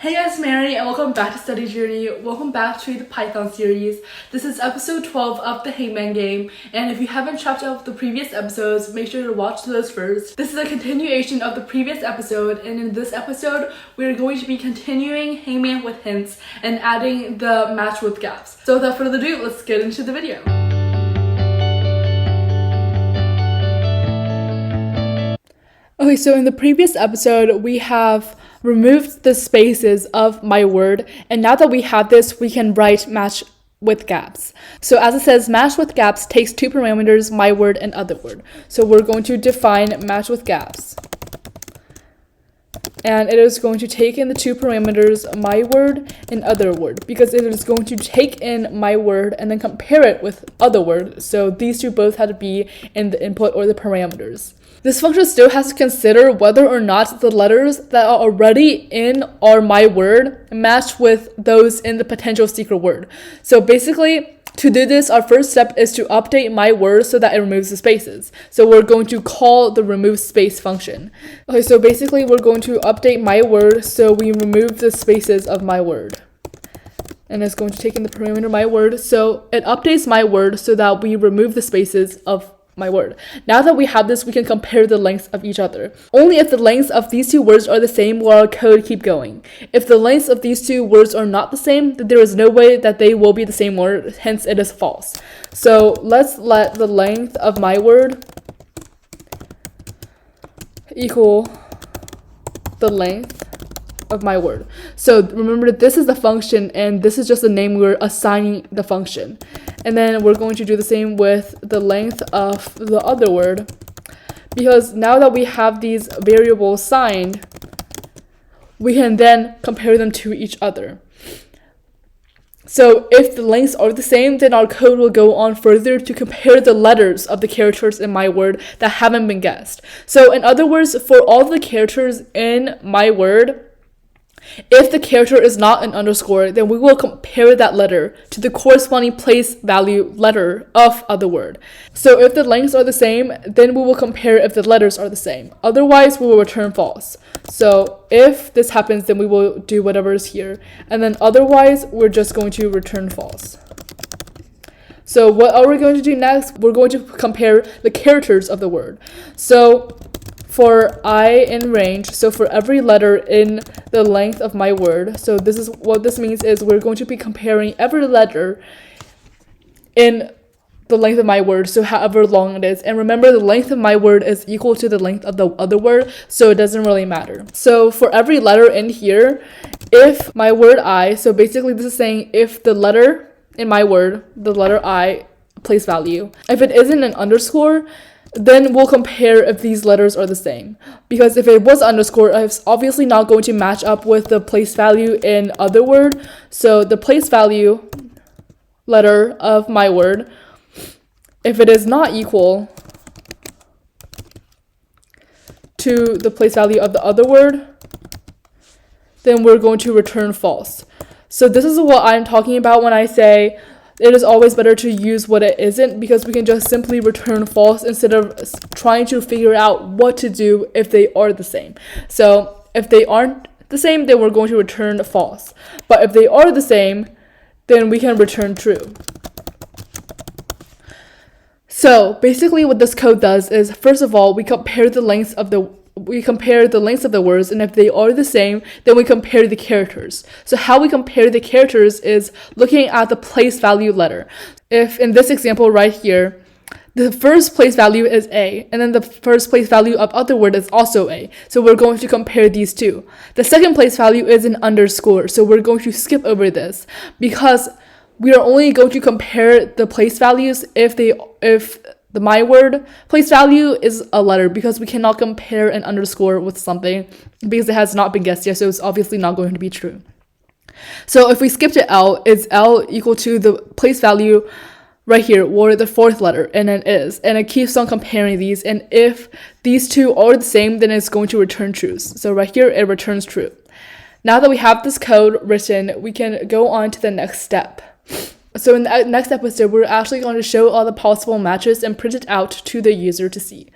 Hey guys, Mary, and welcome back to Study Journey. Welcome back to the Python series. This is episode 12 of the Hangman game, and if you haven't checked out the previous episodes, make sure to watch those first. This is a continuation of the previous episode, and in this episode, we're going to be continuing Hangman with hints and adding the match with gaps. So without further ado, let's get into the video. Okay, so in the previous episode, we have removed the spaces of my word, and now that we have this, we can write match with gaps. So as it says, match with gaps takes two parameters, my word and other word. So we're going to define match with gaps. And it is going to take in the two parameters, my word and other word, because it is going to take in my word and then compare it with other word. So these two both have to be in the input or the parameters. This function still has to consider whether or not the letters that are already in our my word match with those in the potential secret word. So basically, to do this, our first step is to update my word so that it removes the spaces. So we're going to call the remove space function. Okay, so basically we're going to update my word so we remove the spaces of my word. And it's going to take in the parameter my word. So it updates my word so that we remove the spaces of my word. Now that we have this, we can compare the lengths of each other. Only if the lengths of these two words are the same will our code keep going. If the lengths of these two words are not the same, then there is no way that they will be the same word, hence it is false. So let's let the length of my word equal the length of my word. So remember, this is the function and this is just the name we're assigning the function. And then we're going to do the same with the length of the other word, because now that we have these variables signed, we can then compare them to each other. So if the lengths are the same, then our code will go on further to compare the letters of the characters in my word that haven't been guessed. So in other words, for all the characters in my word, if the character is not an underscore, then we will compare that letter to the corresponding place value letter of other word. So if the lengths are the same, then we will compare if the letters are the same. Otherwise, we will return false. So if this happens, then we will do whatever is here. And then otherwise, we're just going to return false. So what are we going to do next? We're going to compare the characters of the word. So for I in range, so for every letter in the length of my word, so this is what this means is we're going to be comparing every letter in the length of my word, so however long it is. And remember, the length of my word is equal to the length of the other word, so it doesn't really matter. So for every letter in here, if my word I, so basically this is saying if the letter in my word, the letter I, place value, if it isn't an underscore, then we'll compare if these letters are the same. Because if it was underscore, it's obviously not going to match up with the place value in other word. So the place value letter of my word, if it is not equal to the place value of the other word, then we're going to return false. So this is what I'm talking about when I say it is always better to use what it isn't, because we can just simply return false instead of trying to figure out what to do if they are the same. So if they aren't the same, then we're going to return false. But if they are the same, then we can return true. So basically what this code does is, first of all, we compare the lengths of the words, and if they are the same, then we compare the characters. So how we compare the characters is looking at the place value letter. If in this example right here, the first place value is A, and then the first place value of other word is also A. So we're going to compare these two. The second place value is an underscore, so we're going to skip over this because we are only going to compare the place values if the my word place value is a letter, because we cannot compare an underscore with something because it has not been guessed yet, so it's obviously not going to be true. So if we skip to L, is L equal to the place value right here, or the fourth letter, and it is, and it keeps on comparing these, and if these two are the same, then it's going to return true. So right here it returns true. Now that we have this code written, we can go on to the next step. So in the next episode, we're actually going to show all the possible matches and print it out to the user to see.